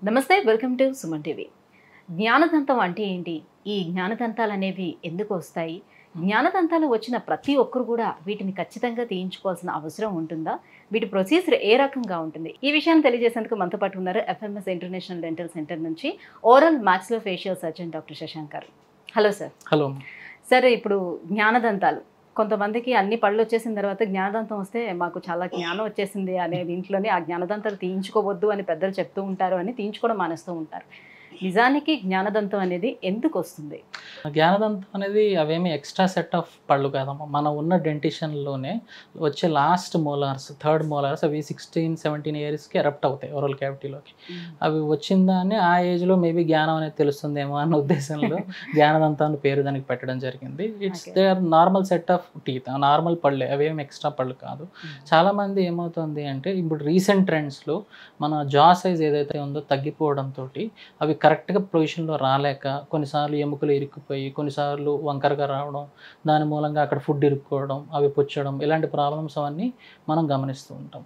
నమస్తే, welcome to Suman TV. జ్ఞానదంతం అంటే ఏంటి? ఈ జ్ఞానదంతాలు అనేవి ఎందుకు వస్తాయి? జ్ఞానదంతాలు వచ్చిన ప్రతి ఒక్కరు కూడా వీటిని ఖచ్చితంగా తీయించుకోవాల్సిన అవసరం ఉంటుందా? వీటి ప్రొసీజర్ ఏ రకంగా ఉంటుంది? ఈ విషయాన్ని తెలియజేసేందుకు మనతో పాటు ఉన్నారు ఎఫ్ఎంఎస్ ఇంటర్నేషనల్ డెంటల్ సెంటర్ నుంచి ఓరల్ మాక్సిలోఫేషియల్ సర్జన్ డాక్టర్ శశాంక్ గారు. Hello sir. హలో సార్, ఇప్పుడు జ్ఞానదంతాలు కొంతమందికి అన్ని పళ్ళు వచ్చేసిన తర్వాత జ్ఞానదంతం వస్తే మాకు చాలా జ్ఞానం వచ్చేసింది అనే దీంట్లోనే ఆ జ్ఞానదంతాలు తీయించుకోవద్దు అని పెద్దలు చెప్తూ ఉంటారు, అని తీయించుకోవడం మానేస్తూ ఉంటారు. నిజానికి జ్ఞానదంతం అనేది ఎందుకు వస్తుంది? జ్ఞానదంతం అనేది అవేమి ఎక్స్ట్రా సెట్ ఆఫ్ పళ్ళు కాదమ్మా. మనం ఉన్న డెంటిషన్లోనే వచ్చే లాస్ట్ మోలార్స్, థర్డ్ మోలార్స్, అవి 16-17 ఇయర్స్కి ఎరప్ట్ అవుతాయి ఓరల్ క్యావిటీలోకి. అవి వచ్చిందాన్ని ఆ ఏజ్లో మేబీ జ్ఞానం అనేది తెలుస్తుందేమో అన్న ఉద్దేశంలో జ్ఞానదంతాన్ని పేరు దానికి పెట్టడం జరిగింది. It's they are normal set of teeth, normal పళ్ళే, అవేమి ఎక్స్ట్రా పళ్ళు కాదు. చాలామంది ఏమవుతుంది అంటే ఇప్పుడు రీసెంట్ ట్రెండ్స్లో మన జా సైజ్ ఏదైతే ఉందో తగ్గిపోవడంతో అవి కరెక్ట్గా పొజిషన్లో రాలేక కొన్నిసార్లు ఎముకలు ఇరుక్కుపోయి, కొన్నిసార్లు వంకరగా రావడం, దాని మూలంగా అక్కడ ఫుడ్ ఇరుక్కోవడం, అవి పుచ్చడం, ఇలాంటి ప్రాబ్లమ్స్ అవన్నీ మనం గమనిస్తూ ఉంటాం.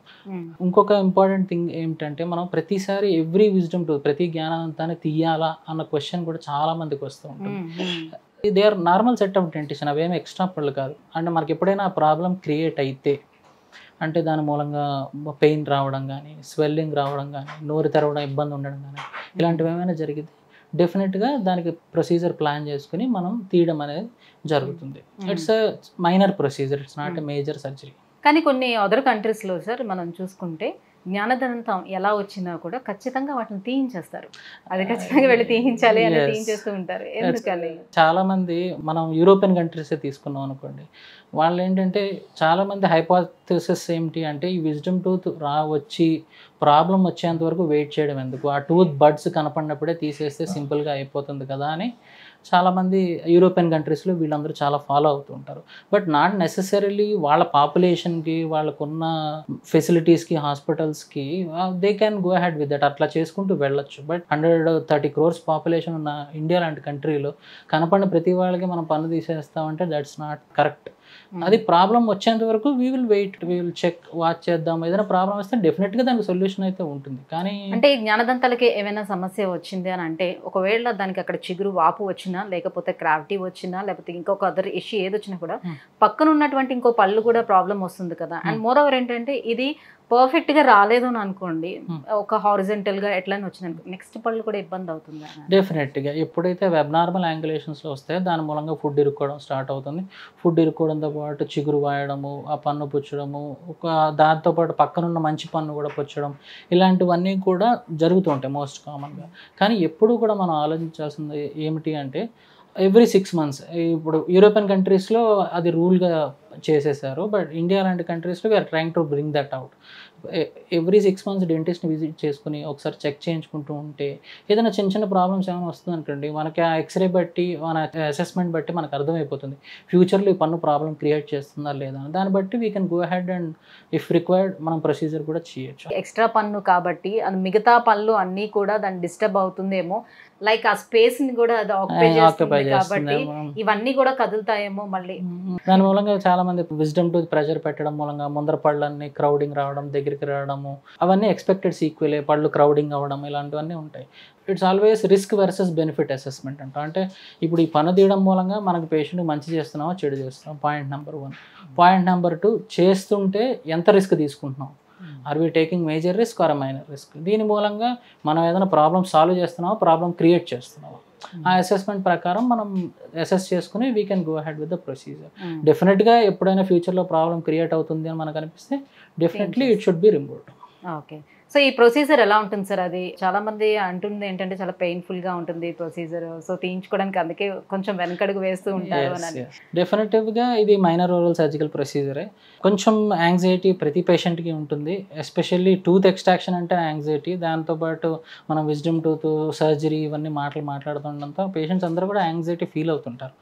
ఇంకొక ఇంపార్టెంట్ థింగ్ ఏమిటంటే మనం ప్రతిసారి ఎవ్రీ విజ్డమ్ టూత్, ప్రతి జ్ఞానదంతాన్ని తీయాలా అన్న క్వశ్చన్ కూడా చాలా మందికి వస్తూ ఉంటుంది. They are normal set of dentition, అవేమి ఎక్స్ట్రా పళ్ళు కాదు. అంటే మనకి ఎప్పుడైనా ఆ ప్రాబ్లం క్రియేట్ అయితే, అంటే దాని మూలంగా పెయిన్ రావడం కానీ, స్వెల్లింగ్ రావడం కానీ, నోరు తెరవడం ఇబ్బంది ఉండడం కానీ, ఇలాంటివి ఏమైనా జరిగితే డెఫినెట్గా దానికి ప్రొసీజర్ ప్లాన్ చేసుకుని మనం తీయడం అనేది జరుగుతుంది. It's a minor procedure, it's not a major surgery. కానీ కొన్ని అదర్ కంట్రీస్లో సార్ మనం చూసుకుంటే జ్ఞానదంతం ఎలా వచ్చినా కూడా ఖచ్చితంగా వాటిని తీయించేస్తారు. అది ఖచ్చితంగా వెళ్ళి తీయించాలి అని తీయించేస్తూ ఉంటారు. ఎందుకని? చాలామంది మనం యూరోపియన్ కంట్రీసే తీసుకున్నాం అనుకోండి, వాళ్ళు ఏంటంటే చాలామంది హైపోథెసిస్ ఏమిటి అంటే ఈ విజ్డమ్ టూత్ వచ్చి ప్రాబ్లం వచ్చేంత వరకు వెయిట్ చేయడం ఎందుకు, ఆ టూత్ బడ్స్ కనపడినప్పుడే తీసేస్తే సింపుల్గా అయిపోతుంది కదా అని చాలామంది యూరోపియన్ కంట్రీస్లో వీళ్ళందరూ చాలా ఫాలో అవుతూ ఉంటారు. బట్ నాట్ నెసెసరీలీ వాళ్ళ పాపులేషన్కి, వాళ్ళకున్న ఫెసిలిటీస్కి, హాస్పిటల్స్కి they can go ahead with that, అట్లా చేసుకుంటూ వెళ్ళొచ్చు. బట్ 130 crores పాపులేషన్ ఉన్న ఇండియా లాంటి కంట్రీలో కనపడిన ప్రతి వాళ్ళకి మనం పన్ను తీసేస్తామంటే దట్స్ నాట్ కరెక్ట్. అది ప్రాబ్లం వచ్చేంత వరకు we will wait, we will check, watch చేద్దాం. ఏదైనా ప్రాబ్లం వస్తే డెఫినెట్గా దానికి సొల్యూషన్ అయితే ఉంటుంది. కానీ అంటే జ్ఞానదంతాలకి ఏమైనా సమస్య వచ్చింది అని అంటే, ఒకవేళ దానికి అక్కడ చిగురు వాపు వచ్చినా, లేకపోతే క్రావిటీ వచ్చినా, లేకపోతే ఇంకొక అదర్ ఇష్యూ ఏదొచ్చినా కూడా పక్కన ఉన్నటువంటి ఇంకో పళ్ళు కూడా ప్రాబ్లం వస్తుంది కదా. అండ్ మోర్ ఓవర్ ఏంటంటే ఇది పర్ఫెక్ట్గా రాలేదు అని అనుకోండి, ఒక హారిజెంటల్గా ఎట్లనే వచ్చింది, నెక్స్ట్ పళ్ళు కూడా ఇబ్బంది అవుతుంది. డెఫినెట్గా ఎప్పుడైతే వెబ్నార్మల్ యాంగులేషన్స్లో వస్తాయో దాని మూలంగా ఫుడ్ ఇరుక్కోవడం స్టార్ట్ అవుతుంది. ఫుడ్ ఇరుక్కోవడంతో పాటు చిగురు వాయడము, ఆ పన్ను పుచ్చడము, దాంతోపాటు పక్కనున్న మంచి పన్ను కూడా పుచ్చడం, ఇలాంటివన్నీ కూడా జరుగుతూ ఉంటాయి మోస్ట్ కామన్గా. కానీ ఎప్పుడు కూడా మనం ఆలోచించాల్సింది ఏమిటి అంటే ఎవ్రీ 6 months, ఇప్పుడు యూరోపియన్ కంట్రీస్లో అది రూల్గా చేసేసారు. బట్ ఇండియా లాంటి కంట్రీస్లో we are trying to bring that out. Every 6 months డెంటిస్ట్ని విజిట్ చేసుకుని ఒకసారి చెక్ చేయించుకుంటూ ఉంటే ఏదైనా చిన్న చిన్న ప్రాబ్లమ్స్ ఏమైనా వస్తుంది అనుకోండి, మనకి ఆ ఎక్స్రే బట్టి, మన అసెస్మెంట్ బట్టి మనకు అర్థమైపోతుంది ఫ్యూచర్లో ఈ పన్ను ప్రాబ్లం క్రియేట్ చేస్తుందా లేదా. దాన్ని బట్టి we can go ahead and if required మనం ప్రొసీజర్ కూడా చేయొచ్చు. ఎక్స్ట్రా పన్ను కాబట్టి అది మిగతా పళ్ళు అన్నీ కూడా దాన్ని డిస్టర్బ్ అవుతుందేమో, లైక్ ఆ స్పేస్ ని కూడా అది ఆక్యుపై కాబట్టి ఇవన్నీ కూడా కదులుతాయేమో మళ్ళీ. దాని మూలంగా చాలా మంది విజ్డమ్ టూత్ ప్రెషర్ పెట్టడం మూలంగా ముందర పళ్ళన్నీ క్రౌడింగ్ రావడం, దగ్గరికి రావడము, అవన్నీ ఎక్స్పెక్టెడ్ సీక్వెలే. పళ్ళు క్రౌడింగ్ అవ్వడం ఇలాంటివన్నీ ఉంటాయి. It's always risk versus benefit assessment అంట. అంటే ఇప్పుడు ఈ పన్ను తీయడం మూలంగా మనకు పేషెంట్కి మంచి చేస్తున్నామో చెడు చేస్తున్నాం, పాయింట్ నెంబర్ 1. పాయింట్ నెంబర్ 2, చేస్తుంటే ఎంత రిస్క్ తీసుకుంటున్నాం, are we taking major risk or minor risk. దీని మూలంగా మనం ఏదైనా ప్రాబ్లమ్ సాల్వ్ చేస్తున్నామో, ప్రాబ్లం క్రియేట్ చేస్తున్నామో, ఆ అసెస్మెంట్ ప్రకారం మనం అసెస్ చేసుకుని we can go ahead with the procedure. డెఫినెట్గా ఎప్పుడైనా ఫ్యూచర్లో ప్రాబ్లం క్రియేట్ అవుతుంది అని మనకు అనిపిస్తే definitely it should be removed. Okay. So ఈ ప్రొసీజర్ ఎలా ఉంటుంది సార్? అది చాలా మంది అంటుంది ఏంటంటే చాలా పెయిన్ఫుల్గా ఉంటుంది ప్రొసీజర్, సో తీయించుకోవడానికి అందుకే కొంచెం వెనకడుగు వేస్తూ ఉంటారు అని. డెఫినెట్గా ఇది మైనర్ ఓరల్ సర్జికల్ ప్రొసీజరే. కొంచెం యాంగ్జైటీ ప్రతి పేషెంట్కి ఉంటుంది, ఎస్పెషల్లీ టూత్ ఎక్స్ట్రాక్షన్ అంటే యాంగ్జైటీ. దాంతోపాటు మనం విజ్డమ్ టూత్ సర్జరీ ఇవన్నీ మాట్లాడుతుండడంతో పేషెంట్స్ అందరూ కూడా యాంగ్జైటీ ఫీల్ అవుతుంటారు.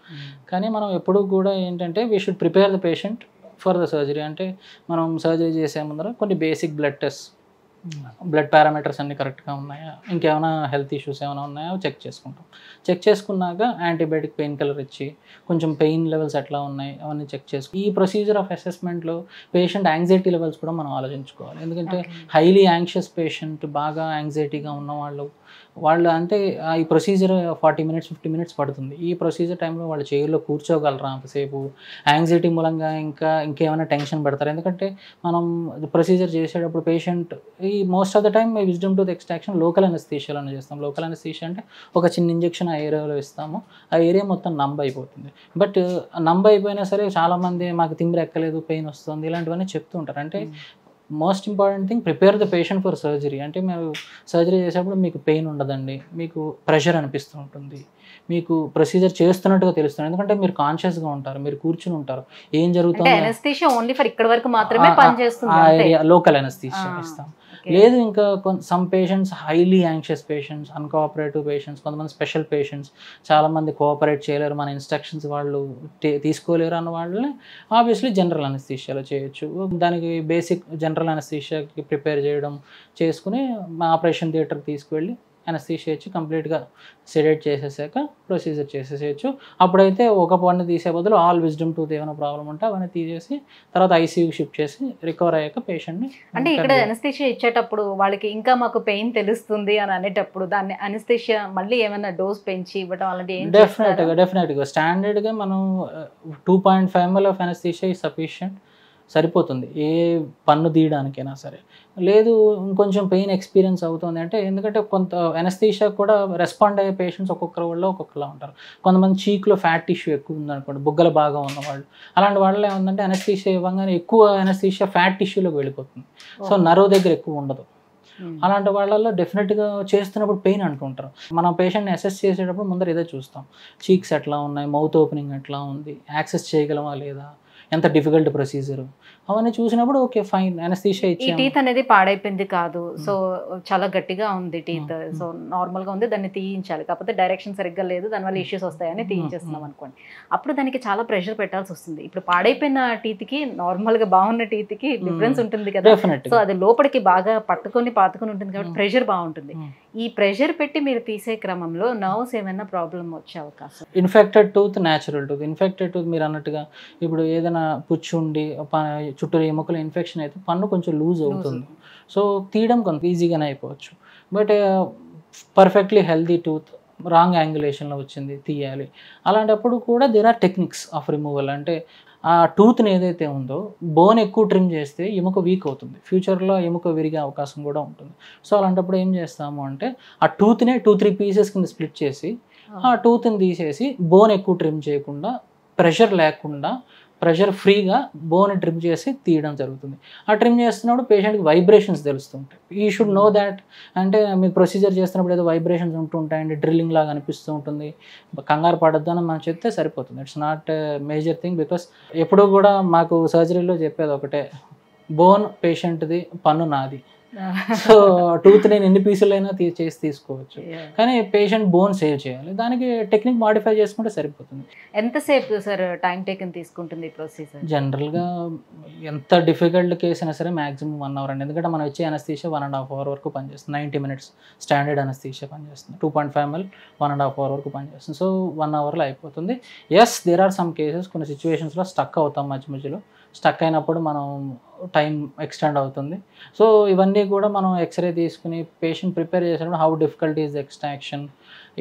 కానీ మనం ఎప్పుడూ కూడా ఏంటంటే we should prepare the patient for the surgery. అంటే మనం సర్జరీ చేసే ముందర కొన్ని basic blood test blood parameters అన్నీ కరెక్ట్గా ఉన్నాయా, ఇంకేమైనా హెల్త్ ఇష్యూస్ ఏమైనా ఉన్నాయో చెక్ చేసుకుంటాం. చెక్ చేసుకున్నాక యాంటీబయాటిక్ పెయిన్ కిల్లర్ ఇచ్చి కొంచెం పెయిన్ లెవెల్స్ ఎట్లా ఉన్నాయి అవన్నీ చెక్ చేసుకు ఈ ప్రొసీజర్ ఆఫ్ అసెస్మెంట్లో పేషెంట్ యాంగ్జైటీ లెవెల్స్ కూడా మనం ఆలోచించుకోవాలి. ఎందుకంటే హైలీ యాంగ్షియస్ పేషెంట్, బాగా యాంగ్జైటీగా ఉన్నవాళ్ళు అంటే ఈ ప్రొసీజర్ 40 minutes 50 minutes పడుతుంది. ఈ ప్రొసీజర్ టైంలో వాళ్ళు చైర్లో కూర్చోగలరా అంతసేపు, యాంగ్జైటీ మూలంగా ఇంకేమైనా టెన్షన్ పెడతారు. ఎందుకంటే మనం ప్రొసీజర్ చేసేటప్పుడు పేషెంట్ ఈ most of the time wisdom tooth extraction local అనస్థీషియాలోనే చేస్తాం. లోకల్ అనస్థీషియా అంటే ఒక చిన్న ఇంజెక్షన్ ఆ ఏరియాలో ఇస్తాము, ఆ ఏరియా మొత్తం నంబ్ అయిపోతుంది. బట్ నంబ్ అయిపోయినా సరే చాలామంది మాకు తిమ్మిరి ఎక్కలేదు, పెయిన్ వస్తుంది, ఇలాంటివన్నీ చెప్తూ ఉంటారు. అంటే most important thing prepare the patient for surgery. అంటే మీరు సర్జరీ చేసేటప్పుడు మీకు పెయిన్ ఉండదండి, మీకు ప్రెషర్ అనిపిస్తూ ఉంటుంది, మీకు ప్రొసీజర్ చేస్తున్నట్టుగా తెలుస్తుంది. ఎందుకంటే మీరు కాన్షియస్గా ఉంటారు, మీరు కూర్చుని ఉంటారు, ఏం జరుగుతుంది అనస్థీషియా ఓన్లీ ఫర్ ఇక్కడ వరకు మాత్రమే పనిచేస్తుంది, ఆ ఏరియా లోకల్ అనస్థీషియా ఇస్తాం. లేదు ఇంకా some patients highly anxious patients, uncooperative patients, కొంతమంది స్పెషల్ పేషెంట్స్, చాలామంది కోఆపరేట్ చేయలేరు, మన ఇన్స్ట్రక్షన్స్ వాళ్ళు తీసుకోలేరు అన్న వాళ్ళని ఆబ్వియస్లీ జనరల్ అనస్థీషియాలో చేయొచ్చు. దానికి బేసిక్ జనరల్ అనస్థీషియాకి ప్రిపేర్ చేయడం చేసుకుని మా ఆపరేషన్ థియేటర్కి తీసుకువెళ్ళి అనస్థీషియా ఇచ్చి కంప్లీట్గా సెడేట్ చేసేసాక ప్రొసీజర్ చేసేసేయచ్చు. అప్పుడైతే ఒక పన్ను తీసే బదులు ఆల్ విజ్డమ్ టూత్ ఏమైనా ప్రాబ్లం ఉంటే అవన్నీ తీసేసి తర్వాత ఐసీయూకి షిఫ్ట్ చేసి రికవర్ అయ్యాక పేషెంట్ని. అంటే ఇక్కడ అనస్థీషియా ఇచ్చేటప్పుడు వాళ్ళకి ఇంకా మాకు పెయిన్ తెలుస్తుంది అని అనేటప్పుడు దాన్ని అనస్థీషియా మళ్ళీ ఏమైనా డోస్ పెంచి ఇవ్వడం అలాంటి డెఫినెట్గా స్టాండర్డ్గా మనం 2.5 ml ఆఫ్ అనస్థీషియా ఈ సఫిషియంట్, సరిపోతుంది ఏ పన్ను తీయడానికైనా సరే. లేదు ఇంకొంచెం పెయిన్ ఎక్స్పీరియన్స్ అవుతుంది అంటే, ఎందుకంటే కొంత అనస్థీషియా కూడా రెస్పాండ్ అయ్యే పేషెంట్స్ ఒక్కొక్కరు వాళ్ళు ఒక్కొక్కలా ఉంటారు. కొంతమంది చీక్లో ఫ్యాట్ టిష్యూ ఎక్కువ ఉందనుకోండి, బుగ్గలు బాగా ఉన్నవాళ్ళు, అలాంటి వాళ్ళు ఏముందంటే అనస్థీషియా ఇవ్వగానే ఎక్కువ అనస్థీషియా ఫ్యాట్ టిష్యూలోకి వెళ్ళిపోతుంది, సో నర్వ్ దగ్గర ఎక్కువ ఉండదు. అలాంటి వాళ్ళల్లో డెఫినెట్గా చేస్తున్నప్పుడు పెయిన్ అంటుంటారు. మనం పేషెంట్ని అసెస్ చేసేటప్పుడు ముందర ఇదే చూస్తాం, చీక్స్ ఎట్లా ఉన్నాయి, మౌత్ ఓపెనింగ్ ఎట్లా ఉంది, యాక్సెస్ చేయగలమా లేదా, ఎంత డిఫికల్ట్ ప్రొసీజర్, అవన్నీ చూసినప్పుడు ఓకే ఫైన్ అనస్థీషియా ఇచ్చి. ఈ టీత్ అనేది పాడైపోయింది కాదు, సో చాలా గట్టిగా ఉంది టీత్, సో నార్మల్ గా ఉంది, దాన్ని తీయించాలి, కాకపోతే డైరెక్షన్ సరిగ్గా లేదు, దానివల్ల ఇష్యూస్ వస్తాయని తీయించేస్తున్నాం అనుకోండి, అప్పుడు దానికి చాలా ప్రెషర్ పెట్టాల్సి వస్తుంది. ఇప్పుడు పాడైపోయిన టీత్ కి నార్మల్ గా బాగున్న టీత్ కి డిఫరెన్స్ ఉంటుంది కదా, సో అది లోపలికి బాగా పట్టుకొని పాతుకొని ఉంటుంది కాబట్టి ప్రెషర్ బాగుంటుంది. ఈ ప్రెషర్ పెట్టి మీరు తీసే క్రమంలో నర్వ్స్ ఏమైనా ప్రాబ్లం వచ్చే అవకాశం? Infected tooth, natural tooth. Infected tooth మీరు అన్నట్టుగా ఇప్పుడు ఏదైనా పుచ్చుండి చుట్టూ ఎముకల ఇన్ఫెక్షన్ అయితే పన్ను కొంచెం లూజ్ అవుతుంది, సో తీయడం కొంత ఈజీగానే అయిపోవచ్చు. But perfectly healthy tooth wrong యాంగులేషన్లో వచ్చింది, తీయాలి. అలాంటప్పుడు కూడా there are techniques of removal. అంటే ఆ టూత్ని ఏదైతే ఉందో బోన్ ఎక్కువ ట్రిమ్ చేస్తే ఎముక వీక్ అవుతుంది, ఫ్యూచర్లో ఎముక విరిగే అవకాశం కూడా ఉంటుంది. సో అలాంటప్పుడు ఏం చేస్తాము అంటే ఆ టూత్నే 2-3 పీసెస్ కింద స్ప్లిట్ చేసి ఆ టూత్ని తీసేసి బోన్ ఎక్కువ ట్రిమ్ చేయకుండా, ప్రెషర్ లేకుండా, ప్రెషర్ ఫ్రీగా బోన్ ట్రిమ్ చేసి తీయడం జరుగుతుంది. ఆ ట్రిమ్ చేస్తున్నప్పుడు పేషెంట్కి వైబ్రేషన్స్ తెలుస్తుంటాయి. You should know that. అంటే మీకు ప్రొసీజర్ చేస్తున్నప్పుడు ఏదో వైబ్రేషన్స్ ఉంటుంటాయండి, డ్రిల్లింగ్ లాగా అనిపిస్తూ ఉంటుంది, కంగారు పడద్దు అని మనం చెప్తే సరిపోతుంది. It's not major thing. Because ఎప్పుడూ కూడా మాకు సర్జరీలో చెప్పేది ఒకటే, బోన్ పేషెంట్ది, పన్ను నాది. సో టూత్ నేను ఎన్ని పీసులైనా చేసి తీసుకోవచ్చు, కానీ పేషెంట్ బోన్ సేవ్ చేయాలి, దానికి టెక్నిక్ మాడిఫై చేసుకుంటే సరిపోతుంది. ఎంతసేపు సార్ టైం టేకన్ తీసుకుంటుంది ఈ ప్రొసీజర్? జనరల్గా ఎంత డిఫికల్ట్ కేసు అయినా సరే మ్యాక్సిమం 1 hour అండి. ఎందుకంటే మనం వచ్చే అనస్థీషియా 1.5 hour వరకు పనిచేస్తుంది. 90 minutes స్టాండర్డ్ అనస్థీషియా పనిచేస్తుంది. 2.5 ml 1.5 hour వరకు పనిచేస్తుంది. సో 1 hourలో అయిపోతుంది. Yes, there are some cases, కొన్ని సిచ్యువేషన్స్లో స్టక్ అవుతాం, మధ్యలో స్టక్ అయినప్పుడు మనం టైం ఎక్స్టెండ్ అవుతుంది. సో ఇవన్నీ కూడా మనం ఎక్స్రే తీసుకుని పేషెంట్ ప్రిపేర్ చేసేటప్పుడు హౌ డిఫికల్ట్ ఈజ్ ఎక్స్ట్రాక్షన్,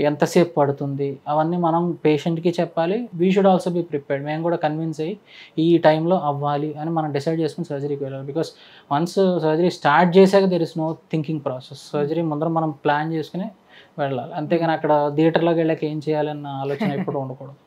ఎంతసేపు పడుతుంది, అవన్నీ మనం పేషెంట్కి చెప్పాలి. We should also be prepared. మేము కూడా కన్విన్స్ అయ్యి ఈ టైంలో అవ్వాలి అని మనం డిసైడ్ చేసుకుని సర్జరీకి వెళ్ళాలి. బికాస్ వన్స్ సర్జరీ స్టార్ట్ చేశాక there is no thinking process. Surgery ముందర మనం ప్లాన్ చేసుకుని వెళ్ళాలి, అంతేగాని అక్కడ థియేటర్లోకి వెళ్ళాక ఏం చేయాలన్న ఆలోచన ఎప్పుడు ఉండకూడదు.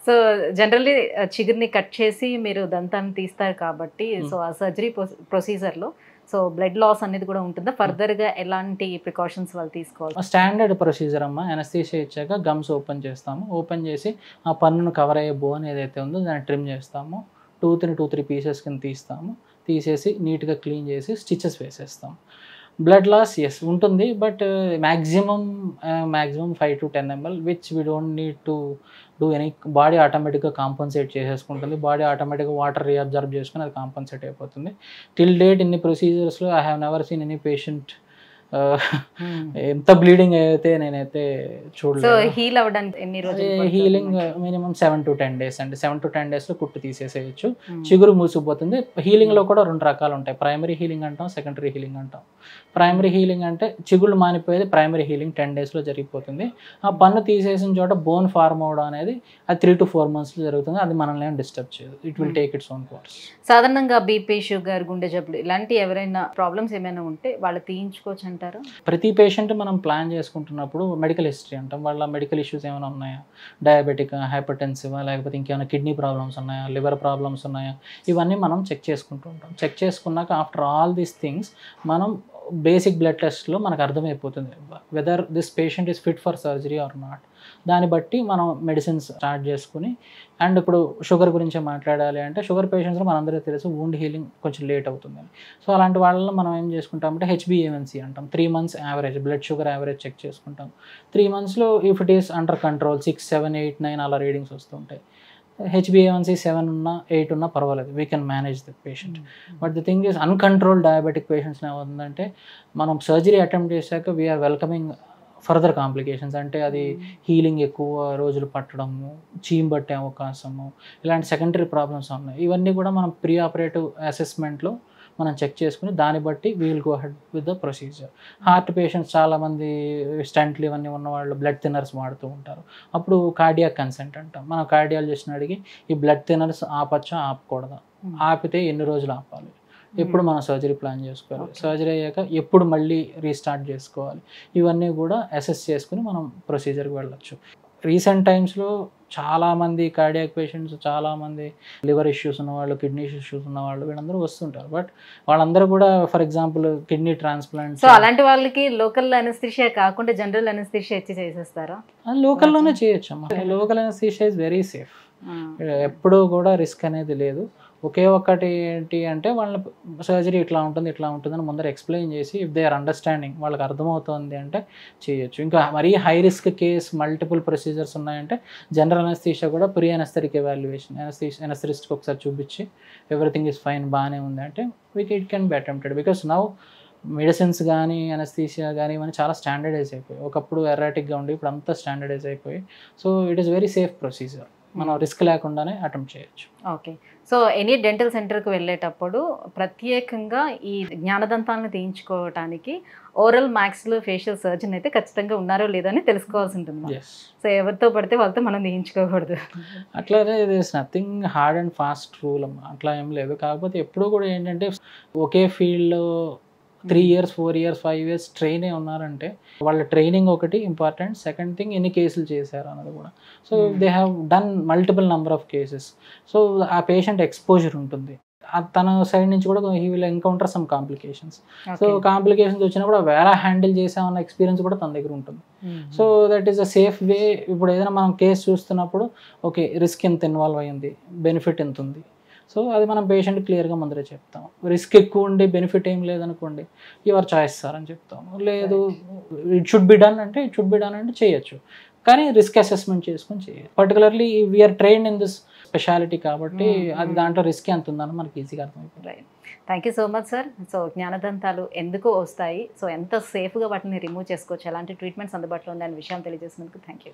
సో జనరల్లీ చిగురిని కట్ చేసి మీరు దంతాన్ని తీస్తారు కాబట్టి, సో ఆ సర్జరీ ప్రొసీజర్లో సో బ్లడ్ లాస్ అనేది కూడా ఉంటుందా? ఫర్దర్గా ఎలాంటి ప్రికాషన్స్ వాళ్ళు తీసుకోవాలి? స్టాండర్డ్ ప్రొసీజర్ అమ్మ, అనస్థీషియా ఇచ్చాక గమ్స్ ఓపెన్ చేస్తాము. ఓపెన్ చేసి ఆ పన్నును కవర్ అయ్యే బోన్ ఏదైతే ఉందో దాన్ని ట్రిమ్ చేస్తాము. టూత్ని 2-3 పీసెస్ కింద తీస్తాము. తీసేసి నీట్గా క్లీన్ చేసి స్టిచెస్ వేసేస్తాం. బ్లడ్ లాస్ ఎస్ ఉంటుంది, but maximum 5 to 10 ml, which we don't need to do any. Body ఆటోమేటిక్గా కాంపన్సేట్ చేసేసుకుంటుంది, బాడీ ఆటోమేటిక్గా వాటర్ రీఅబ్జర్వ్ చేసుకుని అది కాంపన్సేట్ అయిపోతుంది. టిల్ డేట్ ఇన్ని ప్రొసీజర్స్లో I have never seen any patient ఎంత బ్లీడింగ్ అయితే నేనైతే సో చూడలేదు. హీల్ అవ్వడానికి ఎన్ని రోజులు హీలింగ్ మినిమం 7 to 10 days అండి. 7 to 10 days లో కుట్టు తీసేసేయచ్చు, చిగురు మూసుకుపోతుంది. హీలింగ్ లో కూడా 2 రకాలు ఉంటాయి, ప్రైమరీ హీలింగ్ అంటాం, సెకండరీ హీలింగ్ అంటాం. ప్రైమరీ హీలింగ్ అంటే చిగుళ్ళు మానిపోయేది ప్రైమరీ హీలింగ్ 10 days లో జరిగిపోతుంది. ఆ పన్ను తీసేసిన చోట బోన్ ఫార్మ్ అవడం అనేది అది 3 to 4 months లో జరుగుతుంది. అది మనల్ని ఏం డిస్టర్బ్ చేయదు, it will take its own course. సాధారణంగా బీపీ, షుగర్, గుండె జబ్బులు ఇలాంటి ఎవరైనా ప్రాబ్లమ్స్ ఏమైనా ఉంటే వాళ్ళు తీయించుకోవచ్చు అంటారా? ప్రతి పేషెంట్ మనం ప్లాన్ చేసుకుంటున్నప్పుడు మెడికల్ హిస్టరీ అంటాం, వాళ్ళ మెడికల్ ఇష్యూస్ ఏమైనా ఉన్నాయా, డయాబెటిక్, హైపర్టెన్సివ్, లేకపోతే ఇంకేమైనా కిడ్నీ ప్రాబ్లమ్స్ ఉన్నాయా, లివర్ ప్రాబ్లమ్స్ ఉన్నాయా, ఇవన్నీ మనం చెక్ చేసుకుంటూ ఉంటాం. చెక్ చేసుకున్నాక ఆఫ్టర్ ఆల్ దీస్ థింగ్స్ మనం బేసిక్ బ్లడ్ టెస్ట్లో మనకు అర్థమైపోతుంది whether this patient is fit for surgery or not. దాన్ని బట్టి మనం మెడిసిన్స్ స్టార్ట్ చేసుకుని, అండ్ ఇప్పుడు షుగర్ గురించి మాట్లాడాలి అంటే షుగర్ పేషెంట్స్లో మనందరికీ తెలుసు వూండ్ హీలింగ్ కొంచెం లేట్ అవుతుందని. సో అలాంటి వాళ్ళలో మనం ఏం చేసుకుంటామంటే HbA1c అంటాం, 3 months average blood sugar average check చేసుకుంటాం. 3 monthsలో if it is under control 6, 7, 8, 9 అలా రీడింగ్స్ వస్తుంటాయి. HbA1c 7 ఉన్నా 8 ఉన్నా పర్వాలేదు, we can manage the patient. But the thing is uncontrol diabetic పేషెంట్స్లో ఏమవుతుందంటే మనం సర్జరీ అటెంప్ట్ చేశాక వీఆర్ వెల్కమింగ్ ఫర్దర్ కాంప్లికేషన్స్. అంటే అది హీలింగ్ ఎక్కువ రోజులు పట్టడము, చీమ్ పట్టే అవకాశము, ఇలాంటి సెకండరీ ప్రాబ్లమ్స్ ఉన్నాయి. ఇవన్నీ కూడా మనం ప్రీ ఆపరేటివ్ అసెస్మెంట్లో మనం చెక్ చేసుకుని దాన్ని బట్టి we will go head with the procedure. Heart patients చాలామంది స్టంట్లు ఇవన్నీ ఉన్నవాళ్ళు బ్లడ్ థిన్నర్స్ వాడుతూ ఉంటారు. అప్పుడు కార్డియాక్ కన్సెంట్ అంటాం. మనం కార్డియాలజిస్ట్ని అడిగి ఈ బ్లడ్ థిన్నర్స్ ఆపచ్చా ఆపకూడదా, ఆపితే ఎన్ని రోజులు ఆపాలి, ఎప్పుడు మనం సర్జరీ ప్లాన్ చేసుకోవాలి, సర్జరీ అయ్యాక ఎప్పుడు మళ్ళీ రీస్టార్ట్ చేసుకోవాలి, ఇవన్నీ కూడా అసెస్ చేసుకుని మనం ప్రొసీజర్కి వెళ్ళచ్చు. రీసెంట్ టైమ్స్లో చాలామంది కార్డియాక్ పేషెంట్స్, చాలామంది లివర్ ఇష్యూస్ ఉన్నవాళ్ళు, కిడ్నీ ఇష్యూస్ ఉన్నవాళ్ళు వీళ్ళందరూ వస్తుంటారు. బట్ వాళ్ళందరూ కూడా for example kidney transplant. So అలాంటి వాళ్ళకి లోకల్ అనస్థీషియా కాకుండా జనరల్ అనస్థీషియా ఇచ్చి చేసేస్తారా? లోకల్లోనే చేయొచ్చు అమ్మా. Local anaesthesia is very safe, ఎప్పుడూ కూడా రిస్క్ అనేది లేదు. ఒకే ఒక్కటి ఏంటి అంటే వాళ్ళ సర్జరీ ఇట్లా ఉంటుంది ఇట్లా ఉంటుందని ముందర ఎక్స్ప్లెయిన్ చేసి ఇఫ్ దే ఆర్ అండర్స్టాండింగ్, వాళ్ళకి అర్థమవుతుంది అంటే చేయొచ్చు. ఇంకా మరీ high risk case multiple procedures ఉన్నాయంటే జనరల్ అనస్థీషియా కూడా ప్రీ అనస్థెటిక్ ఎవాల్యుయేషన్, అనస్థెటిస్ట్కి ఒకసారి చూపించి ఎవ్రీథింగ్ ఈజ్ ఫైన్, బాగానే ఉంది అంటే it can be attempted. Because now medicines కానీ అనస్థీషియా కానీ ఇవన్నీ చాలా స్టాండర్డైజ్ అయిపోయి, ఒకప్పుడు ఎర్రాటిక్గా ఉండి ఇప్పుడు అంతా స్టాండర్డైజ్ అయిపోయి. So it is very safe procedure, మనం రిస్క్ లేకుండానే అటెంప్ట్ చేయొచ్చు. ఓకే. సో ఎనీ డెంటల్ సెంటర్కి వెళ్ళేటప్పుడు ప్రత్యేకంగా ఈ జ్ఞానదంతాలను తీయించుకోవటానికి ఓరల్ మ్యాక్సిలో ఫేషియల్ సర్జన్ అయితే ఖచ్చితంగా ఉన్నారో లేదో అని తెలుసుకోవాల్సి ఉంటుంది. సో ఎవరితో పడితే వాళ్ళతో మనం తీయించుకోకూడదు. అట్లానే ఇది is nothing hard and fast rule అమ్మా, అట్లా ఏం లేదు. కాకపోతే ఎప్పుడు కూడా ఏంటంటే ఒకే ఫీల్డ్లో 3 years, 4 years, 5 years ట్రైన్ అయి ఉన్నారంటే వాళ్ళ ట్రైనింగ్ ఒకటి ఇంపార్టెంట్. సెకండ్ థింగ్ ఎన్ని కేసులు చేశారు అన్నది కూడా. So they have done multiple number of cases. So ఆ పేషెంట్ ఎక్స్పోజర్ ఉంటుంది, తన సైడ్ నుంచి కూడా he will encounter some complications. So complications వచ్చినప్పుడు ఎలా హ్యాండిల్ చేసామన్న ఎక్స్పీరియన్స్ కూడా తన దగ్గర ఉంటుంది. So that is a safe వే. ఇప్పుడు ఏదైనా మనం కేసు చూస్తున్నప్పుడు ఓకే రిస్క్ ఎంత ఇన్వాల్వ్ అయ్యింది, బెనిఫిట్ ఎంత ఉంది, సో అది మనం పేషెంట్ క్లియర్గా ముందరే చెప్తాం. రిస్క్ ఎక్కువ ఉండి బెనిఫిట్ ఏం లేదనుకోండి, యువర్ చాయిస్ సార్ అని చెప్తాము. లేదు ఇట్ షుడ్ బి డన్ అంటే ఇట్ షుడ్ బి డన్ అంటే చేయొచ్చు, కానీ రిస్క్ అసెస్మెంట్ చేసుకొని చేయొచ్చు. Particularly we are trained in this speciality కాబట్టి అది దాంట్లో రిస్క్ ఎంత ఉందని మనకి ఈజీగా అర్థమైపోతుంది. Thank you so much sir. So జ్ఞానదంతాలు ఎందుకు వస్తాయి, సో ఎంత సేఫ్గా వాటిని రిమూవ్ చేసుకోవచ్చు, ఎలాంటి ట్రీట్మెంట్స్ అందుబాటులో ఉందనే విషయం తెలియజేసినందుకు థ్యాంక్ యూ.